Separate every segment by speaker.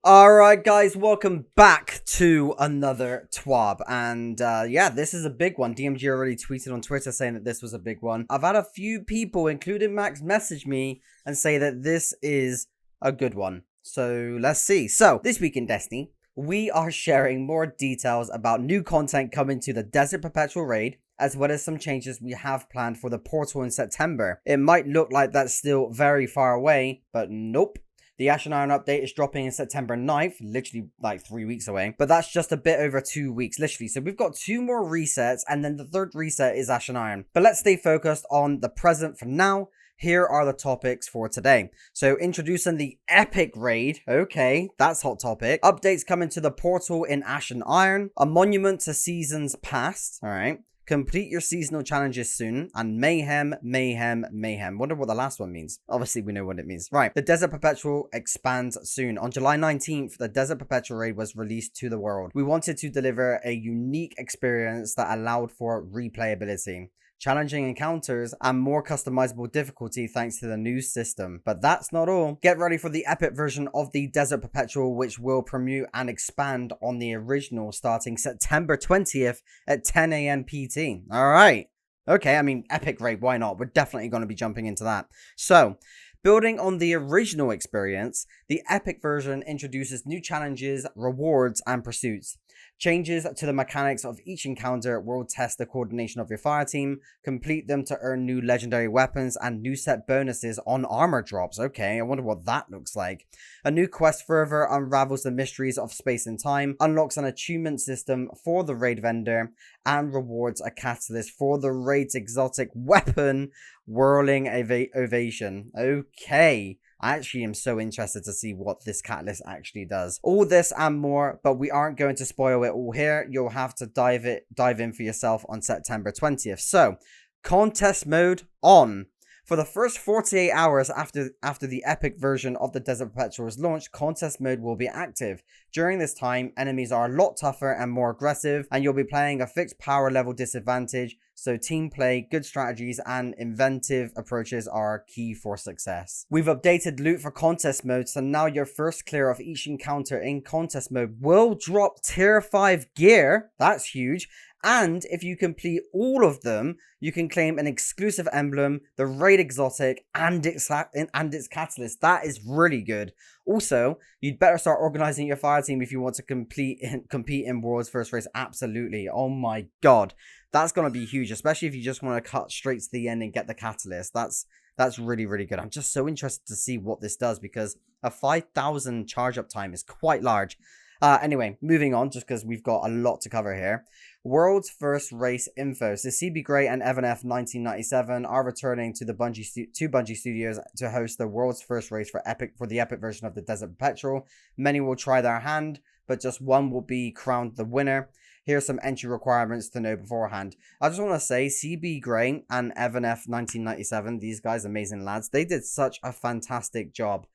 Speaker 1: Alright guys, welcome back to another TWAB, and yeah, this is a big one. DMG already tweeted on Twitter saying that this was a big one. I've had a few people, including Max, message me and say that this is a good one. So let's see. So this week in Destiny, we are sharing more details about new content coming to the Desert Perpetual raid, as well as some changes we have planned for the portal in September. It might look like that's still very far away, but nope. The Ashen Iron update is dropping in September 9th, literally like 3 weeks away, but that's just a bit over 2 weeks, literally. So we've got 2 more resets, and then the third reset is Ashen Iron. But let's stay focused on the present for now. Here are the topics for today. So introducing the Epic Raid. Okay, that's hot topic. Updates coming to the portal in Ashen Iron. A monument to seasons past. All right. Complete your seasonal challenges soon. And mayhem. Wonder what the last one means. Obviously, we know what it means. Right. The Desert Perpetual expands soon. On July 19th, the Desert Perpetual raid was released to the world. We wanted to deliver a unique experience that allowed for replayability, challenging encounters, and more customizable difficulty thanks to the new system. But that's not all. Get ready for the epic version of the Desert Perpetual, which will premiere and expand on the original starting September 20th at 10 a.m. PT. Alright. Okay, I mean, epic raid, why not? We're definitely going to be jumping into that. So, building on the original experience, the epic version introduces new challenges, rewards, and pursuits. Changes to the mechanics of each encounter will test the coordination of your fire team, complete them to earn new legendary weapons and new set bonuses on armor drops. Okay, I wonder what that looks like. A new quest further unravels the mysteries of space and time, unlocks an achievement system for the raid vendor, and rewards a catalyst for the raid's exotic weapon, Whirling Ovation. Okay. I actually am so interested to see what this catalyst actually does. All this and more, but we aren't going to spoil it all here. You'll have to dive in for yourself on September 20th. So, contest mode on. For the first 48 hours after the epic version of the Desert Perpetual is launched, contest mode will be active. During this time, enemies are a lot tougher and more aggressive, and you'll be playing a fixed power level disadvantage, so team play, good strategies, and inventive approaches are key for success. We've updated loot for contest mode, so now your first clear of each encounter in contest mode will drop tier 5 gear. That's huge. And if you complete all of them, you can claim an exclusive emblem, the raid exotic, and its catalyst. That is really good. Also, you'd better start organizing your fire team if you want to compete in World's First Race. Absolutely. Oh my god. That's going to be huge, especially if you just want to cut straight to the end and get the catalyst. That's really, really good. I'm just so interested to see what this does because a 5,000 charge up time is quite large. Anyway, moving on, just because we've got a lot to cover here. World's First Race info. So CB Gray and Evanf 1997 are returning to the Bungie Studios to host the World's First Race for the epic version of the Desert Perpetual. Many will try their hand, but just one will be crowned the winner. Here are some entry requirements to know beforehand. I just want to say CB Gray and Evanf 1997, these guys, amazing lads, they did such a fantastic job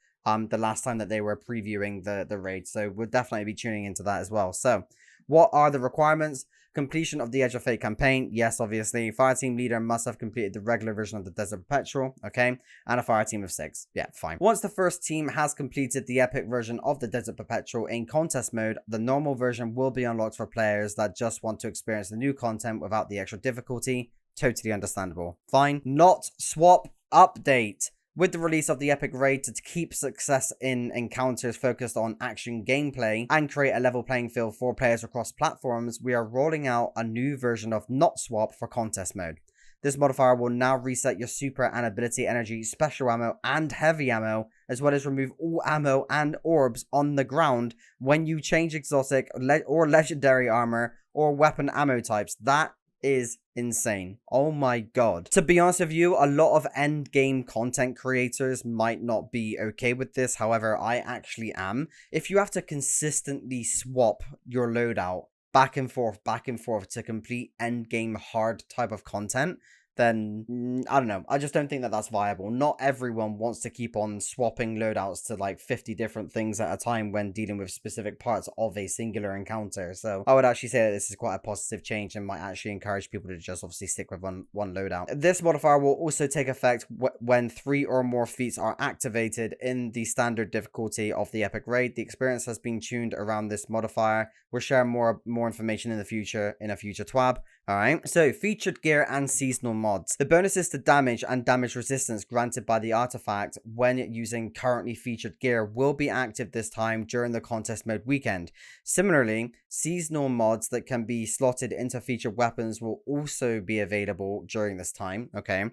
Speaker 1: the last time that they were previewing the raid, so we'll definitely be tuning into that as well. So what are the requirements? Completion of the Edge of Fate campaign, yes, obviously. Fire team leader must have completed the regular version of the Desert Perpetual, okay, and a fire team of 6. Yeah, fine. Once the first team has completed the epic version of the Desert Perpetual in contest mode, the normal version will be unlocked for players that just want to experience the new content without the extra difficulty. Totally understandable. Fine. Not swap update. With the release of the epic raid to keep success in encounters focused on action gameplay and create a level playing field for players across platforms, we are rolling out a new version of Not Swap for contest mode. This modifier will now reset your super and ability energy, special ammo, and heavy ammo, as well as remove all ammo and orbs on the ground when you change exotic or legendary armor or weapon ammo types. That is insane. Oh my god. To be honest with you, a lot of end game content creators might not be okay with this. However, I actually am. If you have to consistently swap your loadout back and forth to complete end game hard type of content, then I don't know. I just don't think that that's viable. Not everyone wants to keep on swapping loadouts to like 50 different things at a time when dealing with specific parts of a singular encounter. So I would actually say that this is quite a positive change and might actually encourage people to just obviously stick with one loadout. This modifier will also take effect when 3 or more feats are activated in the standard difficulty of the epic raid. The experience has been tuned around this modifier. We'll share more information in the future in a future TWAB. Alright, so featured gear and seasonal mods. The bonuses to damage and damage resistance granted by the artifact when using currently featured gear will be active this time during the contest mode weekend. Similarly, seasonal mods that can be slotted into featured weapons will also be available during this time. Okay,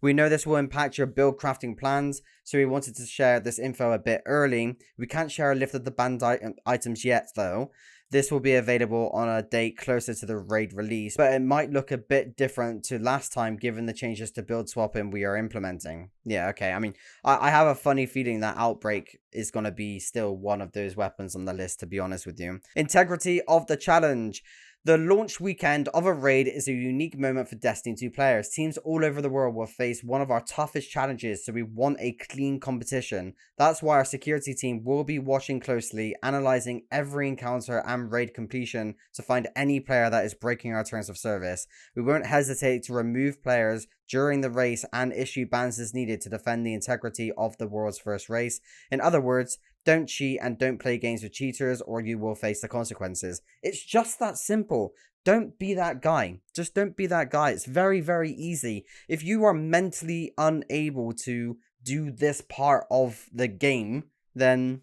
Speaker 1: we know this will impact your build crafting plans, so we wanted to share this info a bit early. We can't share a lift of the banned items yet though. This will be available on a date closer to the raid release, but it might look a bit different to last time given the changes to build swapping we are implementing. Yeah, okay. I mean, I have a funny feeling that Outbreak is going to be still one of those weapons on the list, to be honest with you. Integrity of the challenge. The launch weekend of a raid is a unique moment for Destiny 2 players. Teams all over the world will face one of our toughest challenges, so we want a clean competition. That's why our security team will be watching closely, analyzing every encounter and raid completion to find any player that is breaking our terms of service. We won't hesitate to remove players during the race and issue bans as needed to defend the integrity of the world's first race. In other words, don't cheat and don't play games with cheaters or you will face the consequences. It's just that simple. Don't be that guy. Just don't be that guy. It's very, very easy. If you are mentally unable to do this part of the game, then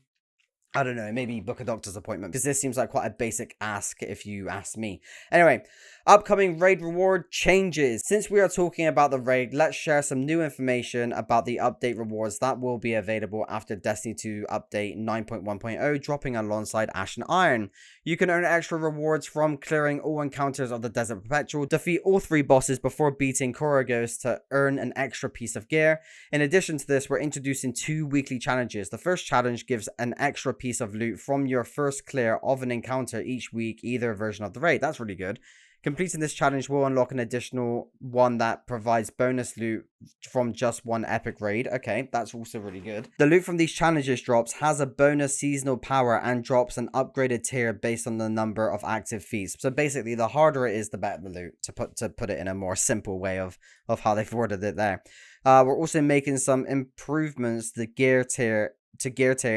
Speaker 1: I don't know, maybe book a doctor's appointment, because this seems like quite a basic ask if you ask me. Anyway, upcoming raid reward changes. Since we are talking about the raid, let's share some new information about the update rewards that will be available after Destiny 2 update 9.1.0 dropping alongside Ash and Iron. You can earn extra rewards from clearing all encounters of the Desert Perpetual, defeat all 3 bosses before beating Korogos to earn an extra piece of gear. In addition to this, we're introducing 2 weekly challenges. The first challenge gives an extra piece of loot from your first clear of an encounter each week, either version of the raid. That's really good. Completing this challenge will unlock an additional one that provides bonus loot from just one epic raid. Okay, that's also really good. The loot from these challenges drops has a bonus seasonal power and drops an upgraded tier based on the number of active feats. So basically, the harder it is, the better the loot, to put it in a more simple way of how they've worded it there. We're also making some improvements to gear tier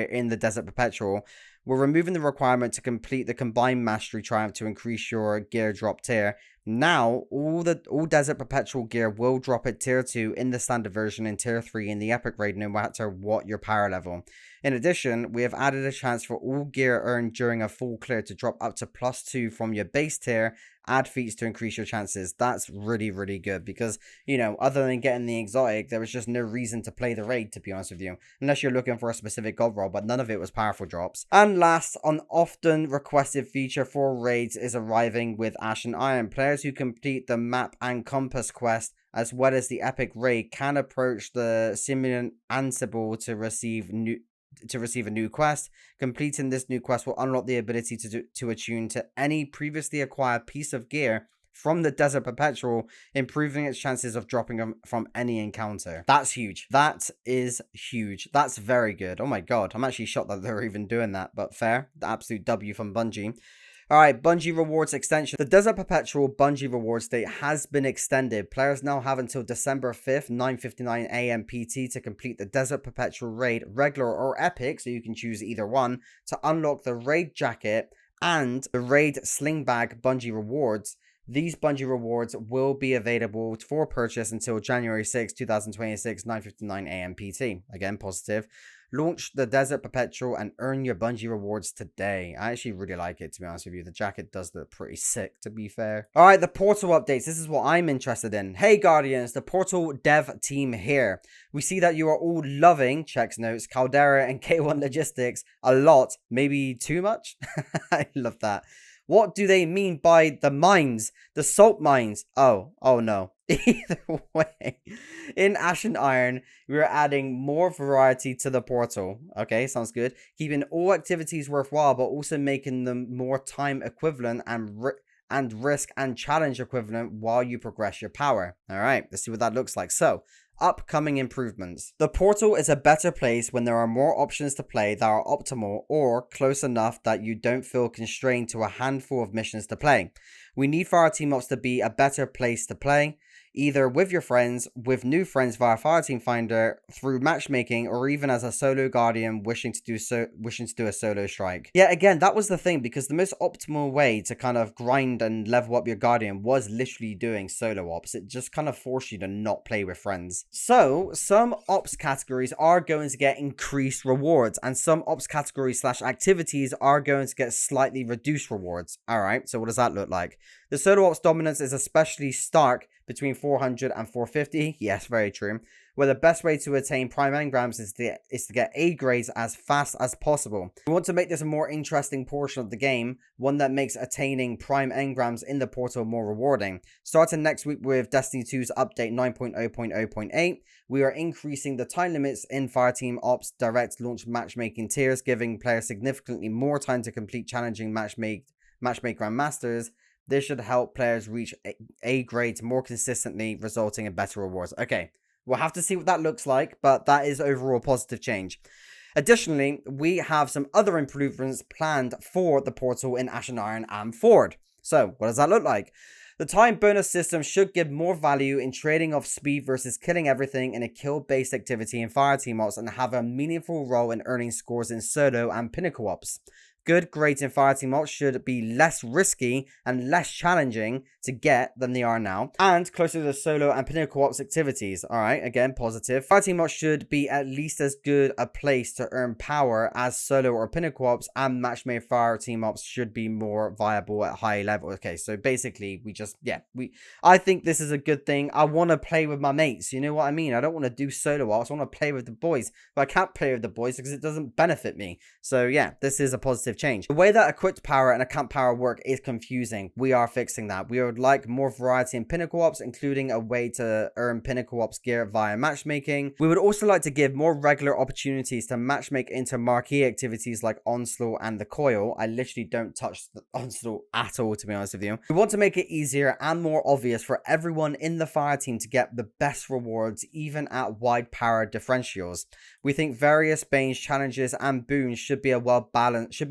Speaker 1: in the Desert Perpetual. We're removing the requirement to complete the combined mastery triumph to increase your gear drop tier. Now, all Desert Perpetual gear will drop at tier 2 in the standard version and tier 3 in the epic raid, no matter what your power level. In addition, we have added a chance for all gear earned during a full clear to drop up to +2 from your base tier. Add feats to increase your chances. That's really, really good because, you know, other than getting the exotic, there was just no reason to play the raid, to be honest with you, unless you're looking for a specific god roll, but none of it was powerful drops. And last, an often requested feature for raids is arriving with Ash and Iron. Players who complete the map and compass quest as well as the epic raid can approach the simulant Ansible to receive a new quest. Completing this new quest will unlock the ability to attune to any previously acquired piece of gear from the Desert Perpetual, improving its chances of dropping them from any encounter. That's huge. That is huge. That's very good. Oh my god, I'm actually shocked that they're even doing that, but fair. The absolute W from Bungie. Alright, Bungie Rewards extension. The Desert Perpetual Bungie Rewards date has been extended. Players now have until December 5th, 9:59 AM PT to complete the Desert Perpetual raid, regular or epic, so you can choose either one, to unlock the raid jacket and the raid sling bag Bungie Rewards. These Bungie Rewards will be available for purchase until January 6, 2026, 9:59 AM PT. Again, positive. Launch the Desert Perpetual and earn your Bungie Rewards today. I actually really like it, to be honest with you. The jacket does look pretty sick, to be fair. Alright, the Portal updates. This is what I'm interested in. Hey Guardians, the Portal dev team here. We see that you are all loving, checks notes, Caldera and K1 Logistics a lot. Maybe too much? I love that. What do they mean by the mines? The salt mines? Oh no. Either way, in Ash and Iron, we're adding more variety to the portal. Okay, sounds good. Keeping all activities worthwhile, but also making them more time equivalent and risk and challenge equivalent while you progress your power. Alright, let's see what that looks like. So, upcoming improvements. The portal is a better place when there are more options to play that are optimal or close enough that you don't feel constrained to a handful of missions to play. We need for our team ups to be a better place to play, either with your friends, with new friends via Fireteam Finder, through matchmaking, or even as a solo guardian wishing to do a solo strike. Yeah, again, that was the thing, because the most optimal way to kind of grind and level up your guardian was literally doing solo ops. It just kind of forced you to not play with friends. So some ops categories are going to get increased rewards, and some ops categories / activities are going to get slightly reduced rewards. All right, so what does that look like? The solo ops dominance is especially stark between 400 and 450. Yes, very true. Where the best way to attain prime engrams is to get A grades as fast as possible. We want to make this a more interesting portion of the game, one that makes attaining prime engrams in the portal more rewarding. Starting next week with Destiny 2's update 9.0.0.8, we are increasing the time limits in Fireteam Ops direct launch matchmaking tiers, giving players significantly more time to complete challenging matchmake grandmasters. This should help players reach A grades more consistently, resulting in better rewards. Okay, we'll have to see what that looks like, but that is overall positive change. Additionally, we have some other improvements planned for the portal in Ashen Iron and Forward. So, what does that look like? The time bonus system should give more value in trading off speed versus killing everything in a kill-based activity in Fireteam Ops, and have a meaningful role in earning scores in Solo and Pinnacle Ops. Good grades in Fireteam Ops should be less risky and less challenging to get than they are now, and closer to Solo and Pinnacle Ops activities. Alright, again, positive. Fireteam Ops should be at least as good a place to earn power as Solo or Pinnacle Ops, and matchmade Fireteam Ops should be more viable at high level. Okay, so basically, I think this is a good thing. I want to play with my mates, you know what I mean? I don't want to do Solo Ops, I want to play with the boys, but I can't play with the boys because it doesn't benefit me. So yeah, this is a positive change. The way that equipped power and account power work is confusing. We are fixing that. We would like more variety in Pinnacle Ops, including a way to earn Pinnacle Ops gear via matchmaking. We would also like to give more regular opportunities to matchmake into marquee activities like Onslaught and the Coil. I literally don't touch the Onslaught at all, to be honest with you. We want to make it easier and more obvious for everyone in the fire team to get the best rewards, even at wide power differentials. We think various Bane's challenges and boons should be well balanced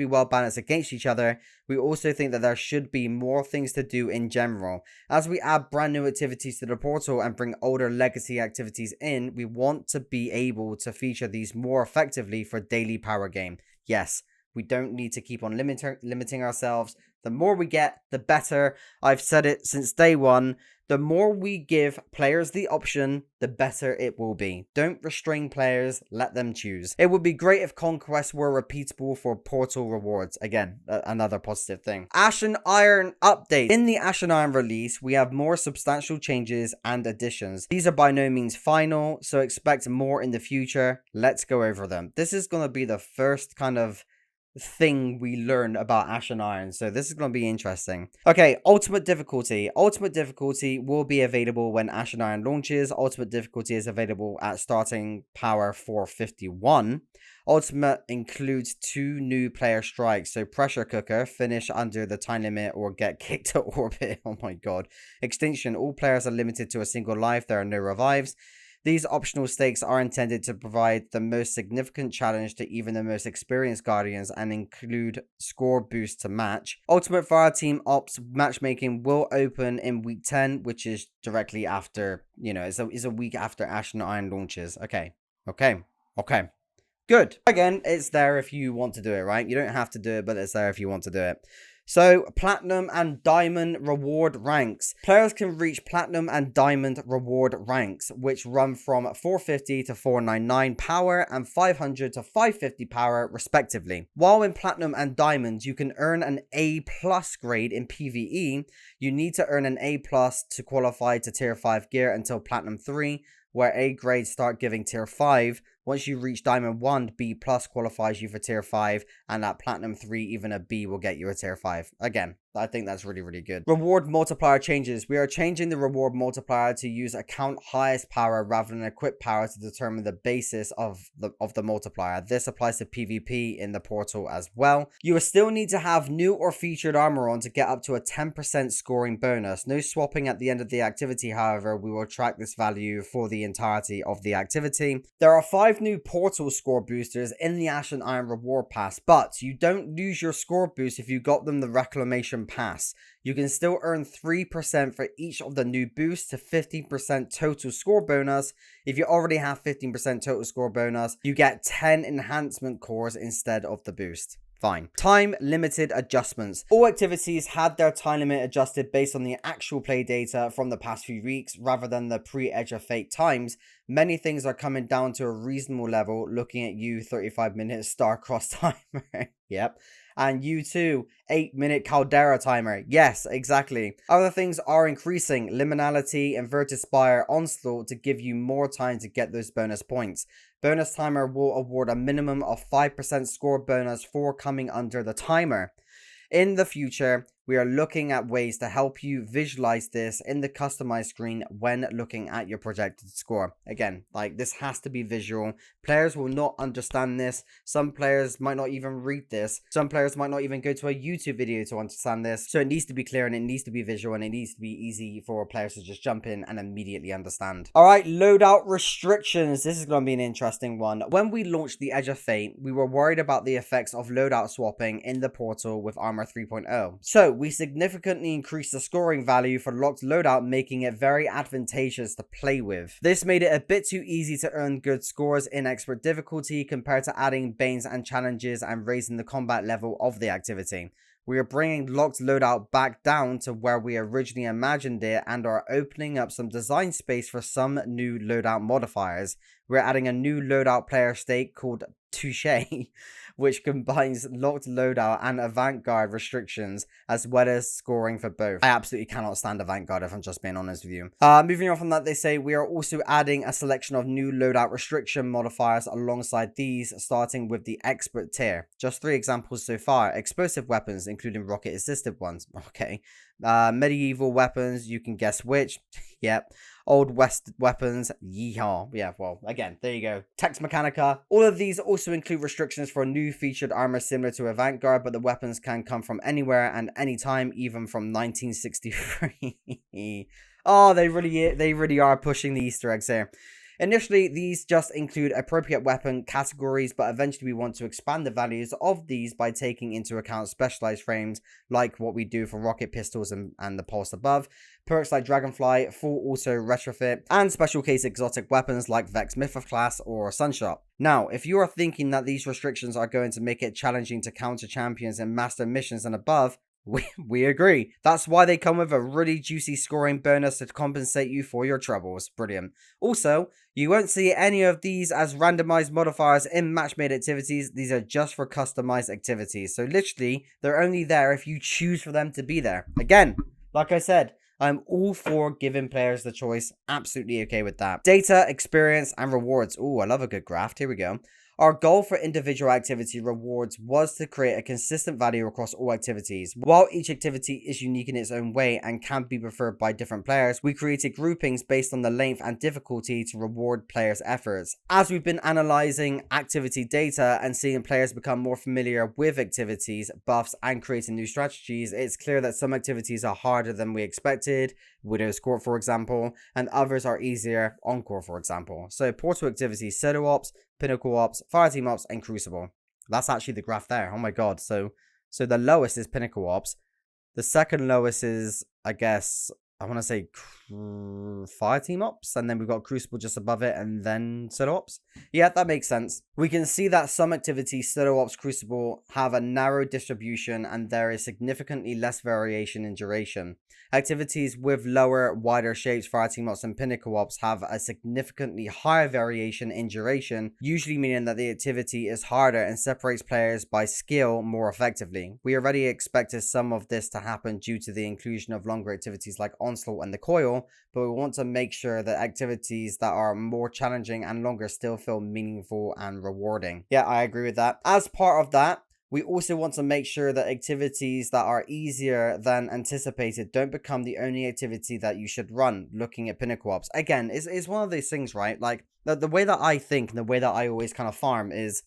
Speaker 1: against each other. We also think that there should be more things to do in general. As we add brand new activities to the portal and bring older legacy activities in, we want to be able to feature these more effectively for daily power game. Yes, we don't need to keep on limiting ourselves. The more we get, the better. I've said it since day one. The more we give players the option, the better it will be. Don't restrain players, let them choose. It would be great if Conquest were repeatable for portal rewards. Again, another positive thing. Ashen Iron update. In the Ashen Iron release, we have more substantial changes and additions. These are by no means final, so expect more in the future. Let's go over them. This is going to be the first kind of thing we learn about Ashen Iron, so this is going to be interesting. Okay, ultimate difficulty. Ultimate difficulty will be available when Ashen Iron launches. Ultimate difficulty is available at starting power 451. Ultimate includes 2 new player strikes, so pressure cooker, finish under the time limit or get kicked to orbit. Oh my god. Extinction, all players are limited to a single life, there are no revives. These optional stakes are intended to provide the most significant challenge to even the most experienced Guardians and include score boost to match. Ultimate Fireteam Ops matchmaking will open in week 10, which is directly after, is a week after Ashen Iron launches. Okay. Good. Again, it's there if you want to do it, right? You don't have to do it, but it's there if you want to do it. So, Platinum and Diamond reward ranks. Players can reach Platinum and Diamond reward ranks, which run from 450 to 499 power and 500 to 550 power, respectively. While in Platinum and Diamond, you can earn an A+ grade in PvE, you need to earn an A+ to qualify to Tier 5 gear until Platinum 3, where A grades start giving Tier 5, Once you reach Diamond 1, B plus qualifies you for Tier 5, and at Platinum 3, even a B will get you a Tier 5. Again, I think that's really, really good. Reward multiplier changes. We are changing the reward multiplier to use account highest power rather than equip power to determine the basis of the multiplier. This applies to PvP in the portal as well. You will still need to have new or featured armor on to get up to a 10% scoring bonus. No swapping at the end of the activity, however. We will track this value for the entirety of the activity. There are 5 new portal score boosters in the Ash and Iron reward pass, but you don't lose your score boost if you got them the reclamation pass. You can still earn 3% for each of the new boosts to 15% total score bonus. If you already have 15% total score bonus, you get 10 enhancement cores instead of the boost. Fine. Time limited adjustments. All activities had their time limit adjusted based on the actual play data from the past few weeks rather than the pre-Edge of Fate times. Many things are coming down to a reasonable level, looking at you 35-minute star-cross timer. Yep. And you too, 8-minute Caldera timer. Yes, exactly. Other things are increasing. Liminality, Inverted Spire, Onslaught to give you more time to get those bonus points. Bonus timer will award a minimum of 5% score bonus for coming under the timer. In the future, we are looking at ways to help you visualize this in the customized screen when looking at your projected score. Again, like, this has to be visual. Players will not understand this. Some players might not even read this. Some players might not even go to a YouTube video to understand this. So it needs to be clear and it needs to be visual and it needs to be easy for players to just jump in and immediately understand. All right, loadout restrictions. This is going to be an interesting one. When we launched the Edge of Fate, we were worried about the effects of loadout swapping in the portal with Armor 3.0. So we significantly increased the scoring value for locked loadout, making it very advantageous to play with. This made it a bit too easy to earn good scores in expert difficulty compared to adding banes and challenges and raising the combat level of the activity. We are bringing locked loadout back down to where we originally imagined it and are opening up some design space for some new loadout modifiers. We're adding a new loadout player state called Touche, which combines locked loadout and avant-garde restrictions, as well as scoring for both. I absolutely cannot stand avant-garde, if I'm just being honest with you. Moving on from that, they say we are also adding a selection of new loadout restriction modifiers alongside these, starting with the expert tier. Just 3 examples so far. Explosive weapons, including rocket-assisted ones. Okay. Medieval weapons, you can guess which. Yep. Old West weapons, yeehaw. Yeah, well, again, there you go. Tex Mechanica. All of these also include restrictions for new featured armor similar to Avant-Garde, but the weapons can come from anywhere and anytime, even from 1963. Oh, they really are pushing the Easter eggs here. Initially, these just include appropriate weapon categories, but eventually we want to expand the values of these by taking into account specialized frames like what we do for rocket pistols and the pulse above, perks like Dragonfly, full auto retrofit, and special case exotic weapons like Vex Mythoth class or Sunshot. Now, if you are thinking that these restrictions are going to make it challenging to counter champions in master missions and above, we agree. That's why they come with a really juicy scoring bonus to compensate you for your troubles. Brilliant. Also, you won't see any of these as randomized modifiers in match-made activities. These are just for customized activities. So literally, they're only there if you choose for them to be there. Again, like I said, I'm all for giving players the choice. Absolutely okay with that. Data, experience, and rewards. Ooh, I love a good graph. Here we go. Our goal for individual activity rewards was to create a consistent value across all activities. While each activity is unique in its own way and can be preferred by different players, we created groupings based on the length and difficulty to reward players' efforts. As we've been analyzing activity data and seeing players become more familiar with activities, buffs, and creating new strategies, it's clear that some activities are harder than we expected, Widow's Court for example, and others are easier, Encore for example. So portal activities, Pseudo Ops, Pinnacle Ops, Fireteam Ops, and Crucible. That's actually the graph there. Oh my god. So the lowest is Pinnacle Ops. The second lowest is, I guess, I want to say Fireteam Ops, and then we've got Crucible just above it, and then Pseudo Ops. Yeah, that makes sense. We can see that some activities, Pseudo Ops, Crucible, have a narrow distribution, and there is significantly less variation in duration. Activities with lower, wider shapes, Fireteam Ops and Pinnacle Ops, have a significantly higher variation in duration, usually meaning that the activity is harder and separates players by skill more effectively. We already expected some of this to happen due to the inclusion of longer activities like Onslaught and the Coil, still, but we want to make sure that activities that are more challenging and longer still feel meaningful and rewarding. Yeah, I agree with that. As part of that, we also want to make sure that activities that are easier than anticipated don't become the only activity that you should run looking at pinnacle ops. Again, it's one of those things, right? Like, the way that I think and the way that I always kind of farm is,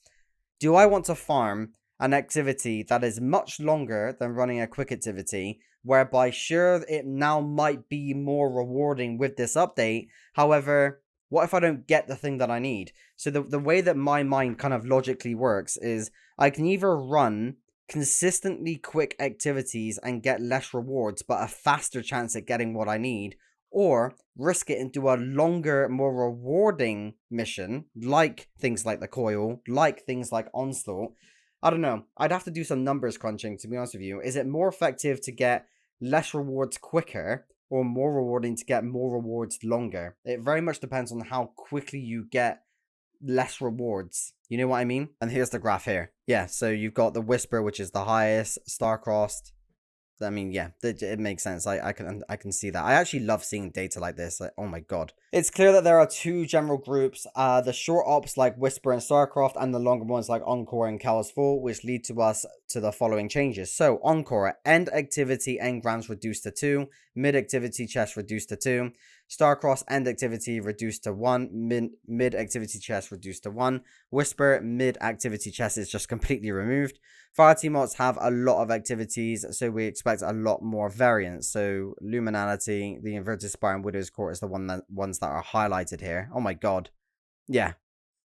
Speaker 1: do I want to farm an activity that is much longer than running a quick activity, whereby sure, it now might be more rewarding with this update. However, what if I don't get the thing that I need? So the way that my mind kind of logically works is I can either run consistently quick activities and get less rewards, but a faster chance at getting what I need, or risk it and do a longer, more rewarding mission, like things like the coil, like things like onslaught. I don't know. I'd have to do some numbers crunching, to be honest with you. Is it more effective to get less rewards quicker, or more rewarding to get more rewards longer? It very much depends on how quickly you get less rewards. You know what I mean? And here's the graph here. Yeah, so you've got the Whisper, which is the highest, star-crossed. I mean, yeah, it makes sense. I can see that. I actually love seeing data like this. Like, oh my god. It's clear that there are two general groups, the short ops like Whisper and Starcraft, and the longer ones like Encore and Chaos Fall, which lead to us to the following changes. So, Encore, end activity engrams reduced to 2, mid activity chest reduced to 2, Starcross end activity reduced to 1, mid activity chest reduced to 1, Whisper mid activity chest is just completely removed. Fireteam mods have a lot of activities, so we expect a lot more variance. So Luminality, the Inverted Spire, and Widow's Court is the ones that are highlighted here. Oh my god. Yeah,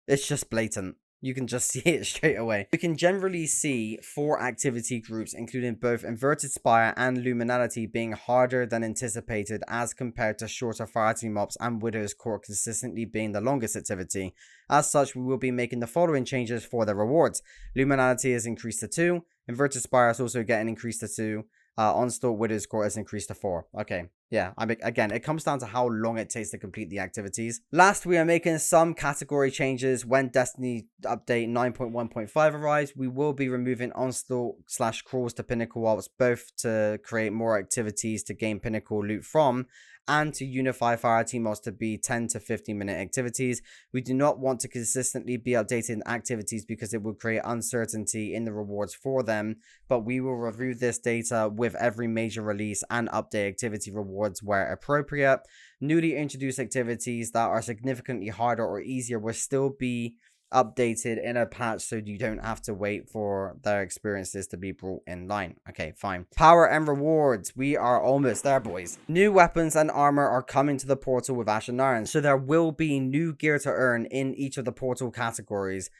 Speaker 1: it's just blatant. You can just see it straight away. You can generally see 4 activity groups, including both Inverted Spire and Luminality, being harder than anticipated as compared to shorter Fireteam mobs, and Widow's Court consistently being the longest activity. As such, we will be making the following changes for the rewards. Luminality is increased to 2. Inverted Spire is also getting increased to 2. Onslaught Widow's Court is increased to 4. Okay, yeah, again, it comes down to how long it takes to complete the activities. Last, we are making some category changes when Destiny Update 9.1.5 arrives. We will be removing Onslaught/Crawls to Pinnacle Ops, both to create more activities to gain Pinnacle loot from, and to unify Fireteam mods to be 10 to 15 minute activities. We do not want to consistently be updating activities because it would create uncertainty in the rewards for them, but we will review this data with every major release and update activity rewards where appropriate. Newly introduced activities that are significantly harder or easier will still be updated in a patch, so you don't have to wait for their experiences to be brought in line. Okay, fine. Power and rewards. We are almost there, boys. New weapons and armor are coming to the portal with Ashen Iron, so there will be new gear to earn in each of the portal categories.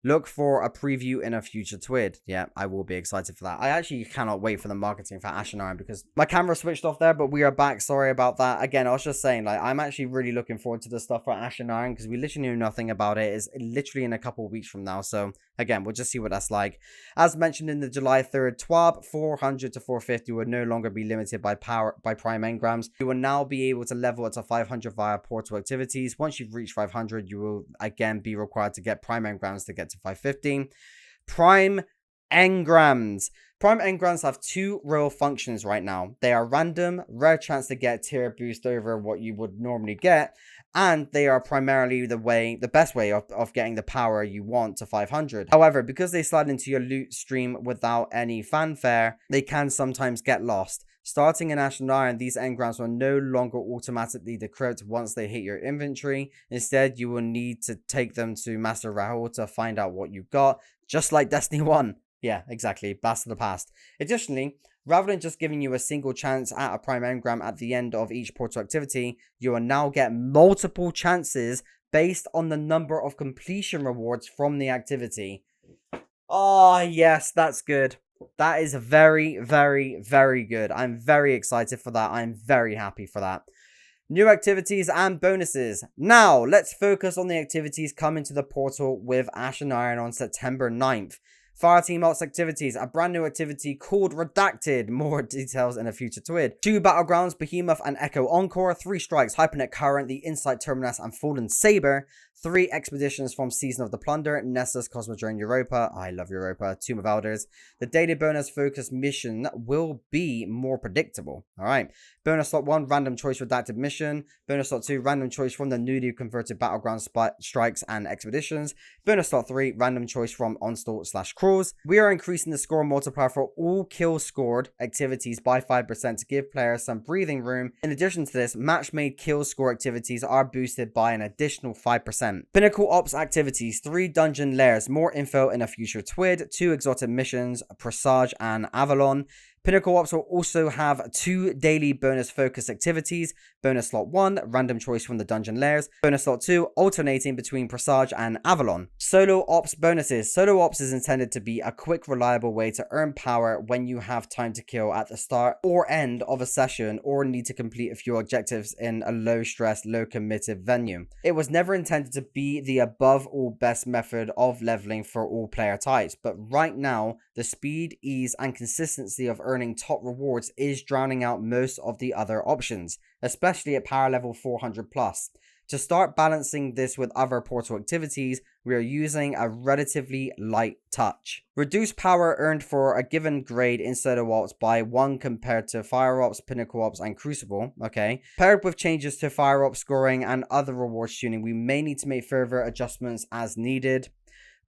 Speaker 1: Look for a preview in a future TWID. Yeah, I will be excited for that. I actually cannot wait for the marketing for Ashen Iron because my camera switched off there, but we are back. Sorry about that. Again, I was just saying, like, I'm actually really looking forward to the stuff for Ashen Iron because we literally knew nothing about it. It's literally in a couple of weeks from now. So, again, we'll just see what that's like. As mentioned in the July 3rd TWAB, 400 to 450 will no longer be limited by prime engrams. You will now be able to level up to 500 via portal activities. Once you've reached 500, you will again be required to get prime engrams to get to 550. Prime engrams. Prime engrams have 2 real functions right now. They are random, rare chance to get tier boost over what you would normally get, and they are primarily the best way of getting the power you want to 500. However, because they slide into your loot stream without any fanfare, they can sometimes get lost. Starting in Ashen Iron, these engrams will no longer automatically decrypt once they hit your inventory. Instead, you will need to take them to Master Rahul to find out what you got, just like Destiny 1. Yeah, exactly. Blast of the past. Additionally, rather than just giving you a single chance at a prime engram at the end of each portal activity, you will now get multiple chances based on the number of completion rewards from the activity. Oh, yes, that's good. That is very, very, very good. I'm very excited for that. I'm very happy for that. New activities and bonuses. Now, let's focus on the activities coming to the portal with Ashen Iron on September 9th. Fireteam Ops activities, a brand new activity called Redacted. More details in a future TWID. 2 Battlegrounds, Behemoth and Echo Encore. 3 Strikes, Hypernet Current, the Insight Terminus, and Fallen Saber. 3 expeditions from Season of the Plunder, Nessus, Cosmodrome, Europa. I love Europa. Tomb of Elders. The daily bonus focus mission will be more predictable. Alright. Bonus slot 1, random choice redacted mission. Bonus slot 2, random choice from the newly converted battleground strikes and expeditions. Bonus slot 3, random choice from onslaught/crawls. We are increasing the score multiplier for all kill scored activities by 5% to give players some breathing room. In addition to this, match-made kill score activities are boosted by an additional 5%. Pinnacle Ops activities, 3 dungeon layers, more info in a future TWID, 2 exotic missions, Presage and Avalon. Pinnacle Ops will also have 2 daily bonus focus activities. Bonus slot 1, random choice from the dungeon layers. Bonus slot 2, alternating between Presage and Avalon. Solo Ops bonuses. Solo Ops is intended to be a quick, reliable way to earn power when you have time to kill at the start or end of a session or need to complete a few objectives in a low-stress, low-committed venue. It was never intended to be the above-all best method of leveling for all player types, but right now, the speed, ease, and consistency of earning top rewards is drowning out most of the other options, especially at power level 400 plus. To start balancing this with other portal activities, we are using a relatively light touch. Reduce power earned for a given grade in Solo Ops by 1 compared to Fire Ops, Pinnacle Ops, and Crucible, okay? Paired with changes to Fire Ops scoring and other rewards tuning, we may need to make further adjustments as needed.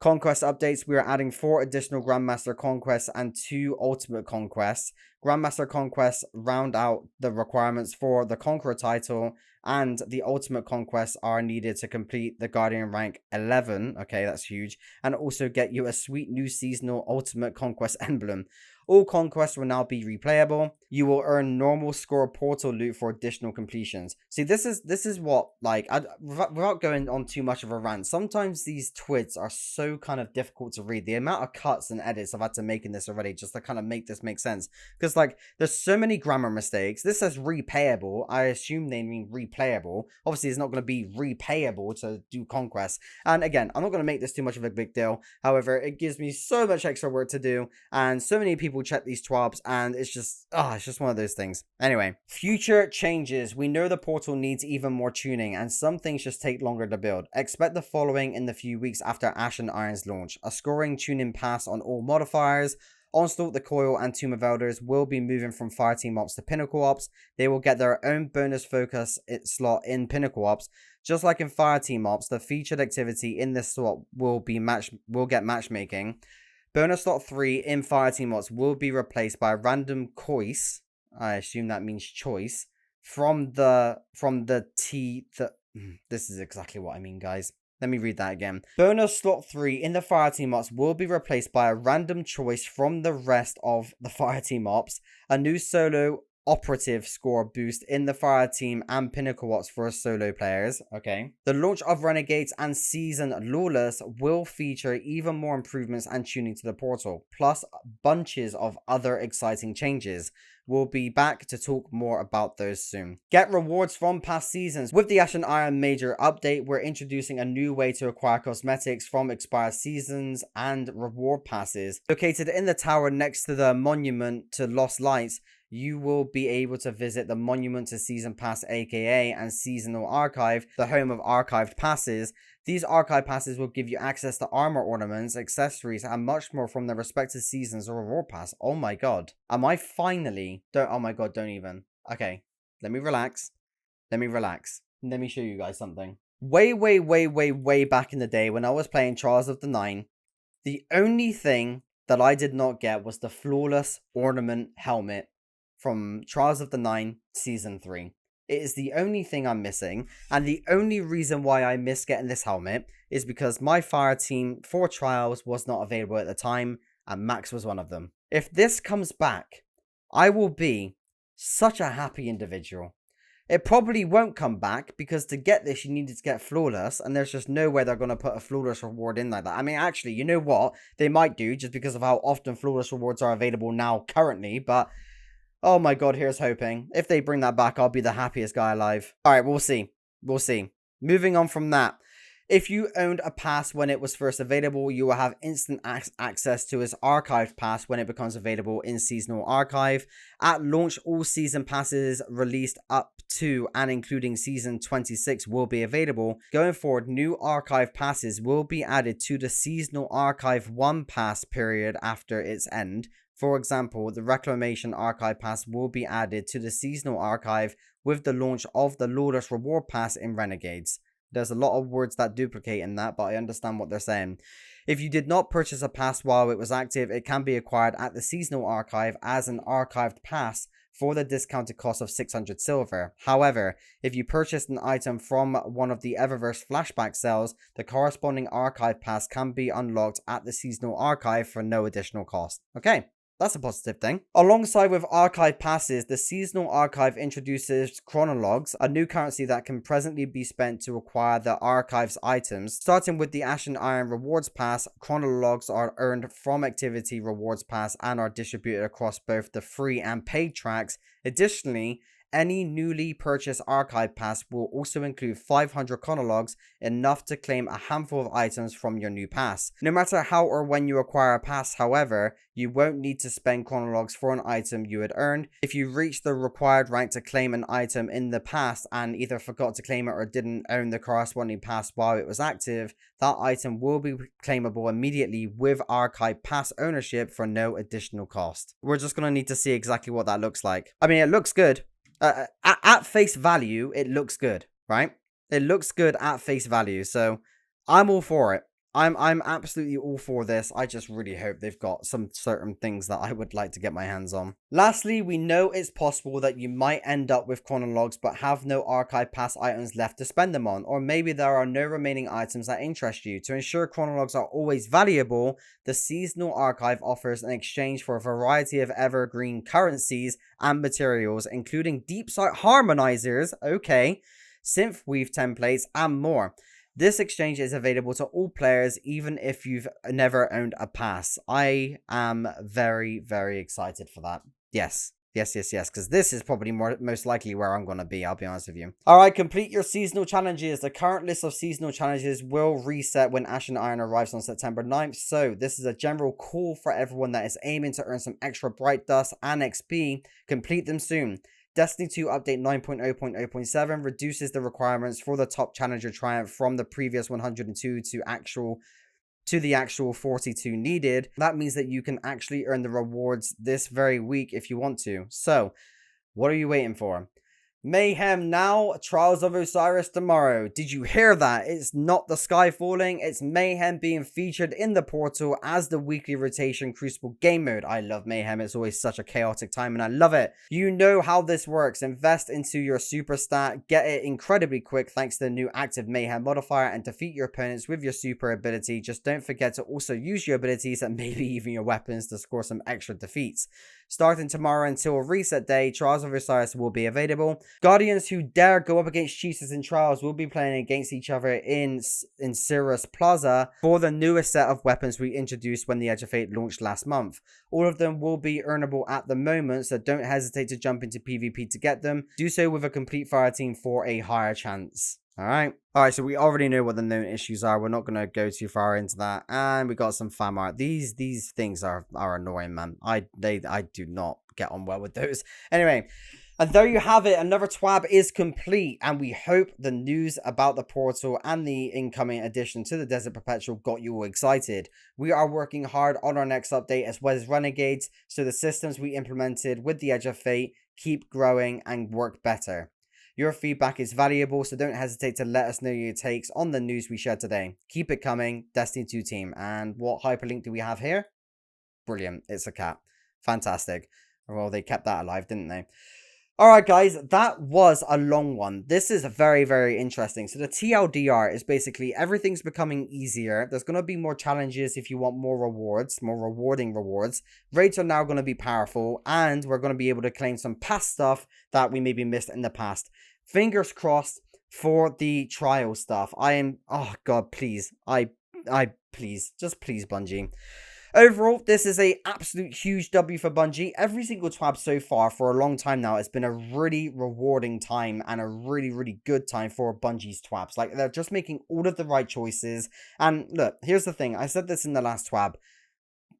Speaker 1: Conquest updates, we are adding 4 additional Grandmaster Conquests and 2 Ultimate Conquests. Grandmaster Conquests round out the requirements for the Conqueror title, and the Ultimate Conquests are needed to complete the Guardian rank 11. Okay, that's huge. And also get you a sweet new seasonal Ultimate Conquest emblem. All conquests will now be replayable. You will earn normal score portal loot for additional completions. See, this is what, like, without going on too much of a rant, sometimes these twids are so kind of difficult to read. The amount of cuts and edits I've had to make in this already just to kind of make this make sense. Because, like, there's so many grammar mistakes. This says repayable. I assume they mean replayable. Obviously, it's not going to be repayable to do conquests. And again, I'm not going to make this too much of a big deal. However, it gives me so much extra work to do, and so many people check these twabs, and it's just one of those things. Anyway, future changes. We know the portal needs even more tuning, and some things just take longer to build. Expect the following in the few weeks after Ash and Iron's launch: a scoring tuning pass on all modifiers. Onslaught, the Coil, and Tomb of Elders will be moving from Fireteam Ops to Pinnacle Ops. They will get their own bonus focus slot in Pinnacle Ops. Just like in Fireteam Ops, the featured activity in this slot will get matchmaking. Bonus slot 3 in Fireteam Ops will be replaced by a random choice. I assume that means choice. This is exactly what I mean, guys. Let me read that again. Bonus slot 3 in the Fireteam Ops will be replaced by a random choice from the rest of the Fireteam Ops. A new solo operative score boost in the Fireteam and Pinnacle Ops for solo players. Okay. The launch of Renegades and Season Lawless will feature even more improvements and tuning to the portal, plus bunches of other exciting changes. We'll be back to talk more about those soon. Get rewards from past seasons. With the Ash and Iron major update, we're introducing a new way to acquire cosmetics from expired seasons and reward passes. Located in the tower next to the monument to Lost Lights, you will be able to visit the Monument to Season Pass, aka and Seasonal Archive, the home of archived passes. These archive passes will give you access to armor ornaments, accessories, and much more from their respective seasons or reward pass. Oh my god. Am I finally... Oh my god, don't even. Okay, let me relax. Let me show you guys something. Way back in the day when I was playing Trials of the Nine, the only thing that I did not get was the Flawless Ornament Helmet from Trials of the Nine Season 3. It is the only thing I'm missing, and the only reason why I missed getting this helmet is because my fire team for Trials was not available at the time, and Max was one of them. If this comes back, I will be such a happy individual. It probably won't come back, because to get this you needed to get Flawless, and there's just no way they're going to put a Flawless reward in like that. I mean, actually, you know what? They might do, just because of how often Flawless rewards are available now currently, but... oh my god, here's hoping. If they bring that back, I'll be the happiest guy alive. Alright, we'll see. Moving on from that. If you owned a pass when it was first available, you will have instant access to its archived pass when it becomes available in Seasonal Archive. At launch, all season passes released up to and including Season 26 will be available. Going forward, new archive passes will be added to the Seasonal Archive 1 pass period after its end. For example, the Reclamation Archive Pass will be added to the Seasonal Archive with the launch of the Loadout Reward Pass in Renegades. There's a lot of words that duplicate in that, but I understand what they're saying. If you did not purchase a pass while it was active, it can be acquired at the Seasonal Archive as an archived pass for the discounted cost of 600 silver. However, if you purchased an item from one of the Eververse flashback sales, the corresponding archive pass can be unlocked at the Seasonal Archive for no additional cost. Okay. That's a positive thing. Alongside with archive passes, the Seasonal Archive introduces chronologues, a new currency that can presently be spent to acquire the archive's items. Starting with the Ashen Iron Rewards Pass, chronologues are earned from Activity Rewards Pass and are distributed across both the free and paid tracks. Additionally, any newly purchased archive pass will also include 500 chronologues, enough to claim a handful of items from your new pass. No matter how or when you acquire a pass, however, you won't need to spend chronologues for an item you had earned. If you reach the required rank to claim an item in the past and either forgot to claim it or didn't own the corresponding pass while it was active, that item will be claimable immediately with archive pass ownership for no additional cost. We're just going to need to see exactly what that looks like. I mean, it looks good. At face value, it looks good, right? It looks good at face value, so I'm all for it. I'm absolutely all for this. I just really hope they've got some certain things that I would like to get my hands on. Lastly, we know it's possible that you might end up with chronologues but have no archive pass items left to spend them on, or maybe there are no remaining items that interest you. To ensure chronologues are always valuable, the Seasonal Archive offers an exchange for a variety of evergreen currencies and materials, including deep sight harmonizers, synthweave templates, and more. This exchange is available to all players, even if you've never owned a pass. I am very, very excited for that. Yes, because this is probably most likely where I'm going to be, I'll be honest with you. Alright, complete your seasonal challenges. The current list of seasonal challenges will reset when Ashen Iron arrives on September 9th, so this is a general call for everyone that is aiming to earn some extra Bright Dust and XP. Complete them soon. Destiny 2 Update 9.0.0.7 reduces the requirements for the top challenger triumph from the previous 102 to the actual 42 needed. That means that you can actually earn the rewards this very week if you want to. So, what are you waiting for? Mayhem now, Trials of Osiris tomorrow. Did you hear that? It's not the sky falling, it's Mayhem being featured in the portal as the weekly rotation Crucible game mode. I love Mayhem, it's always such a chaotic time and I love it. You know how this works. Invest into your super stat, get it incredibly quick thanks to the new active Mayhem modifier, and defeat your opponents with your super ability. Just don't forget to also use your abilities and maybe even your weapons to score some extra defeats. Starting tomorrow until reset day, Trials of Osiris will be available. Guardians who dare go up against cheaters in Trials will be playing against each other in Cirrus Plaza for the newest set of weapons we introduced when the Edge of Fate launched last month. All of them will be earnable at the moment, so don't hesitate to jump into PvP to get them. Do so with a complete fire team for a higher chance. Alright, so we already know what the known issues are. We're not going to go too far into that. And we got some fam art. These things are annoying, man. I do not get on well with those. Anyway, and there you have it. Another TWAB is complete. And we hope the news about the portal and the incoming addition to the Desert Perpetual got you all excited. We are working hard on our next update as well as Renegades, so the systems we implemented with the Edge of Fate keep growing and work better. Your feedback is valuable, so don't hesitate to let us know your takes on the news we shared today. Keep it coming, Destiny 2 team. And what hyperlink do we have here? Brilliant, it's a cat. Fantastic. Well, they kept that alive, didn't they? Alright guys, that was a long one. This is very, very interesting. So the TLDR is basically everything's becoming easier. There's going to be more challenges if you want more rewards, more rewarding rewards. Raids are now going to be powerful, and we're going to be able to claim some past stuff that we maybe missed in the past. Fingers crossed for the trial stuff. I am, oh god, please. Please, just please, Bungie. Overall, this is a absolute huge W for Bungie. Every single TWAB so far for a long time now, it's been a really rewarding time and a really, really good time for Bungie's TWABs. Like, they're just making all of the right choices. And look, here's the thing. I said this in the last TWAB.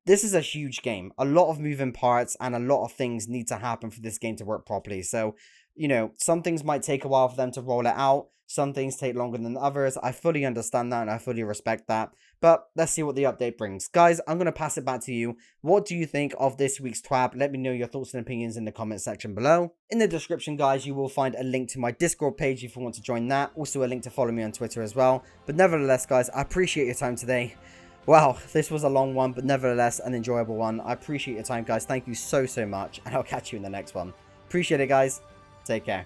Speaker 1: This is a huge game. A lot of moving parts and a lot of things need to happen for this game to work properly. So, you know, some things might take a while for them to roll it out. Some things take longer than others. I fully understand that and I fully respect that. But let's see what the update brings. Guys, I'm going to pass it back to you. What do you think of this week's TWAB? Let me know your thoughts and opinions in the comment section below. In the description, guys, you will find a link to my Discord page if you want to join that. Also a link to follow me on Twitter as well. But nevertheless, guys, I appreciate your time today. Wow, this was a long one, but nevertheless an enjoyable one. I appreciate your time, guys. Thank you so, so much. And I'll catch you in the next one. Appreciate it, guys. Take care.